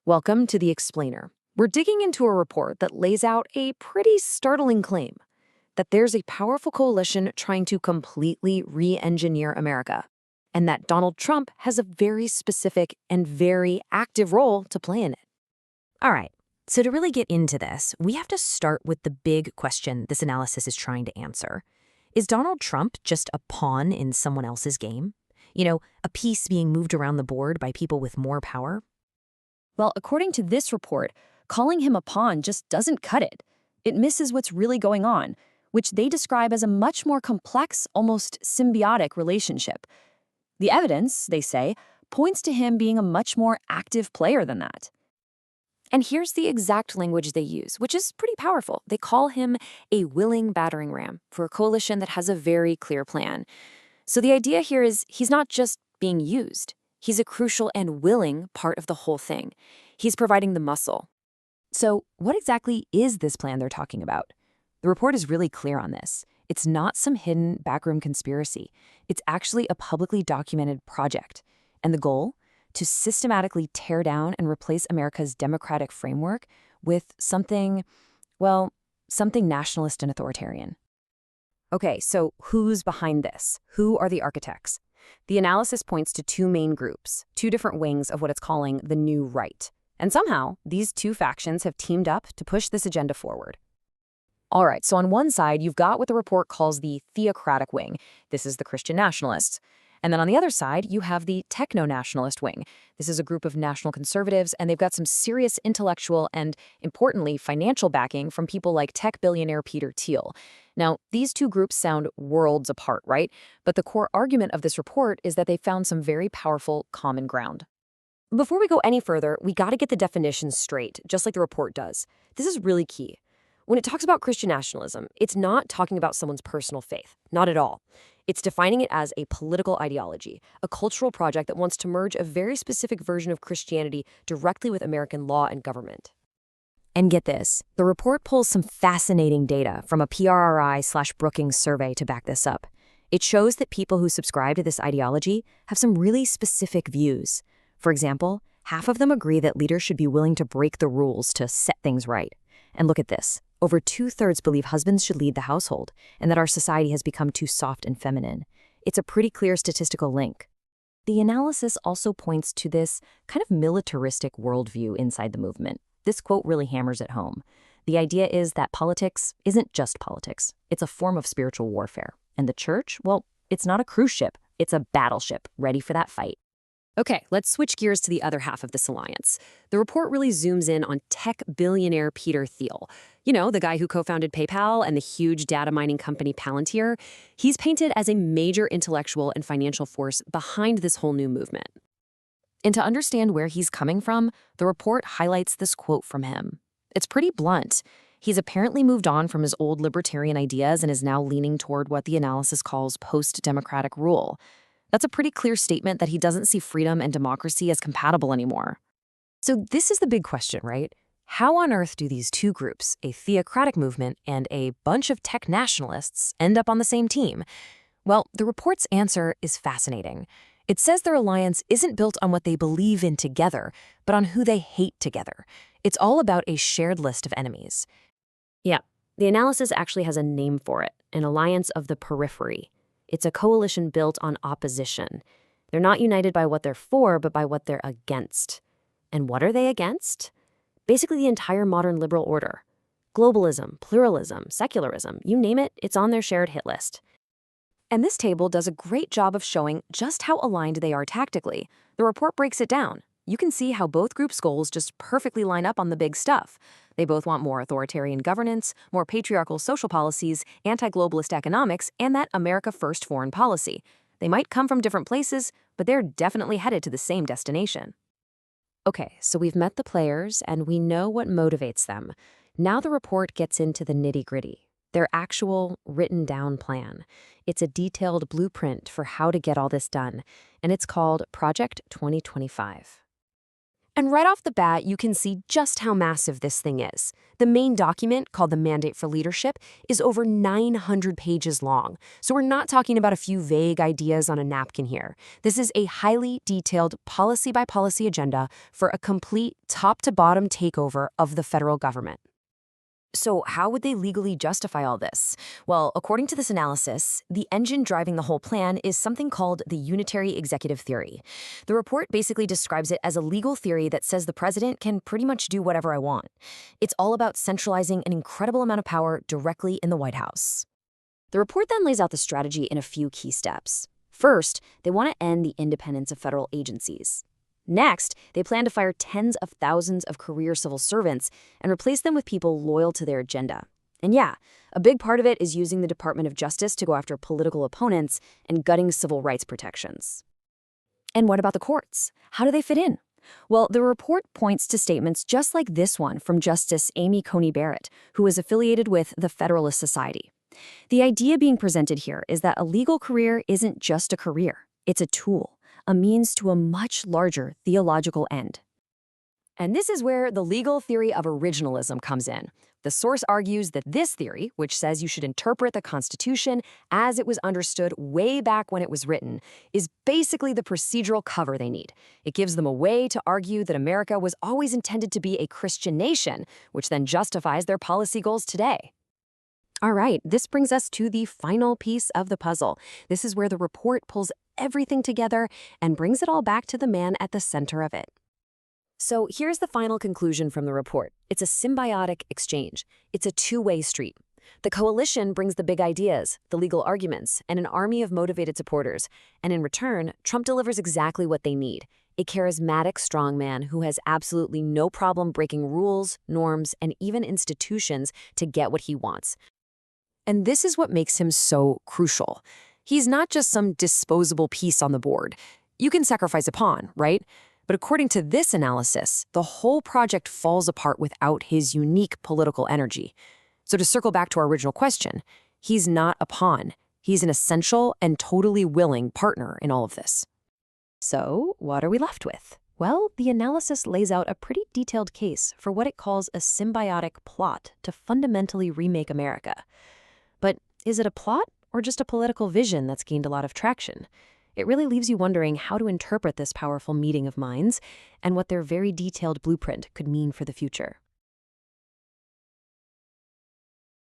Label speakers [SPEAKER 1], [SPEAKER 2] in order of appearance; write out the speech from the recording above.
[SPEAKER 1] Welcome to The Explainer. We're digging into a report that lays out a pretty startling claim that there's a powerful coalition trying to completely re-engineer America, and that Donald Trump has a very specific and very active role to play in it.
[SPEAKER 2] All right, so to really get into this, we have to start with the big question this analysis is trying to answer. Is Donald Trump just a pawn in someone else's game? A piece being moved around the board by people with more power?
[SPEAKER 3] Well, according to this report, calling him a pawn just doesn't cut it. It misses what's really going on, which they describe as a much more complex, almost symbiotic relationship. The evidence, they say, points to him being a much more active player than that.
[SPEAKER 1] And here's the exact language they use, which is pretty powerful. They call him a willing battering ram for a coalition that has a very clear plan. So the idea here is he's not just being used. He's a crucial and willing part of the whole thing. He's providing the muscle.
[SPEAKER 2] So what exactly is this plan they're talking about? The report is really clear on this. It's not some hidden backroom conspiracy. It's actually a publicly documented project. And the goal? To systematically tear down and replace America's democratic framework with something nationalist and authoritarian. Okay, so who's behind this? Who are the architects? The analysis points to two main groups, two different wings of what it's calling the new right. And somehow, these two factions have teamed up to push this agenda forward. All right, so on one side, you've got what the report calls the theocratic wing. This is the Christian nationalists. And then on the other side, you have the techno-nationalist wing. This is a group of national conservatives, and they've got some serious intellectual and, importantly, financial backing from people like tech billionaire Peter Thiel. Now, these two groups sound worlds apart, right? But the core argument of this report is that they found some very powerful common ground.
[SPEAKER 4] Before we go any further, we got to get the definitions straight, just like the report does. This is really key. When it talks about Christian nationalism, it's not talking about someone's personal faith. Not at all. It's defining it as a political ideology, a cultural project that wants to merge a very specific version of Christianity directly with American law and government.
[SPEAKER 2] And get this, the report pulls some fascinating data from a PRRI/Brookings survey to back this up. It shows that people who subscribe to this ideology have some really specific views. For example, half of them agree that leaders should be willing to break the rules to set things right. And look at this. Over 2/3 believe husbands should lead the household, and that our society has become too soft and feminine. It's a pretty clear statistical link. The analysis also points to this kind of militaristic worldview inside the movement. This quote really hammers it home. The idea is that politics isn't just politics. It's a form of spiritual warfare. And the church, well, it's not a cruise ship. It's a battleship ready for that fight.
[SPEAKER 1] Okay, let's switch gears to the other half of this alliance. The report really zooms in on tech billionaire Peter Thiel. The guy who co-founded PayPal and the huge data mining company Palantir. He's painted as a major intellectual and financial force behind this whole new movement. And to understand where he's coming from, the report highlights this quote from him. It's pretty blunt. He's apparently moved on from his old libertarian ideas and is now leaning toward what the analysis calls post-democratic rule. That's a pretty clear statement that he doesn't see freedom and democracy as compatible anymore. So this is the big question, right? How on earth do these two groups, a theocratic movement and a bunch of tech nationalists, end up on the same team? Well, the report's answer is fascinating. It says their alliance isn't built on what they believe in together, but on who they hate together. It's all about a shared list of enemies.
[SPEAKER 4] Yeah, the analysis actually has a name for it, an alliance of the periphery. It's a coalition built on opposition. They're not united by what they're for, but by what they're against. And what are they against? Basically the entire modern liberal order. Globalism, pluralism, secularism, you name it, it's on their shared hit list.
[SPEAKER 1] And this table does a great job of showing just how aligned they are tactically. The report breaks it down. You can see how both groups' goals just perfectly line up on the big stuff. They both want more authoritarian governance, more patriarchal social policies, anti-globalist economics, and that America First foreign policy. They might come from different places, but they're definitely headed to the same destination. Okay, so we've met the players, and we know what motivates them. Now the report gets into the nitty-gritty, their actual written-down plan. It's a detailed blueprint for how to get all this done, and it's called Project 2025.
[SPEAKER 4] And right off the bat, you can see just how massive this thing is. The main document, called the Mandate for Leadership, is over 900 pages long. So we're not talking about a few vague ideas on a napkin here. This is a highly detailed policy-by-policy agenda for a complete top-to-bottom takeover of the federal government. So how would they legally justify all this? Well, according to this analysis, the engine driving the whole plan is something called the unitary executive theory. The report basically describes it as a legal theory that says the president can pretty much do whatever I want. It's all about centralizing an incredible amount of power directly in the White House. The report then lays out the strategy in a few key steps. First, they want to end the independence of federal agencies. Next, they plan to fire tens of thousands of career civil servants and replace them with people loyal to their agenda. And yeah, a big part of it is using the Department of Justice to go after political opponents and gutting civil rights protections. And what about the courts? How do they fit in? Well, the report points to statements just like this one from Justice Amy Coney Barrett, who is affiliated with the Federalist Society. The idea being presented here is that a legal career isn't just a career, it's a tool, a means to a much larger theological end. And this is where the legal theory of originalism comes in. The source argues that this theory, which says you should interpret the Constitution as it was understood way back when it was written, is basically the procedural cover they need. It gives them a way to argue that America was always intended to be a Christian nation, which then justifies their policy goals today. All right, this brings us to the final piece of the puzzle. This is where the report pulls everything together and brings it all back to the man at the center of it. So here's the final conclusion from the report. It's a symbiotic exchange. It's a two-way street. The coalition brings the big ideas, the legal arguments, and an army of motivated supporters. And in return, Trump delivers exactly what they need: a charismatic strongman who has absolutely no problem breaking rules, norms, and even institutions to get what he wants. And this is what makes him so crucial. He's not just some disposable piece on the board. You can sacrifice a pawn, right? But according to this analysis, the whole project falls apart without his unique political energy. So to circle back to our original question, he's not a pawn. He's an essential and totally willing partner in all of this. So what are we left with? Well, the analysis lays out a pretty detailed case for what it calls a symbiotic plot to fundamentally remake America. But is it a plot or just a political vision that's gained a lot of traction? It really leaves you wondering how to interpret this powerful meeting of minds and what their very detailed blueprint could mean for the future.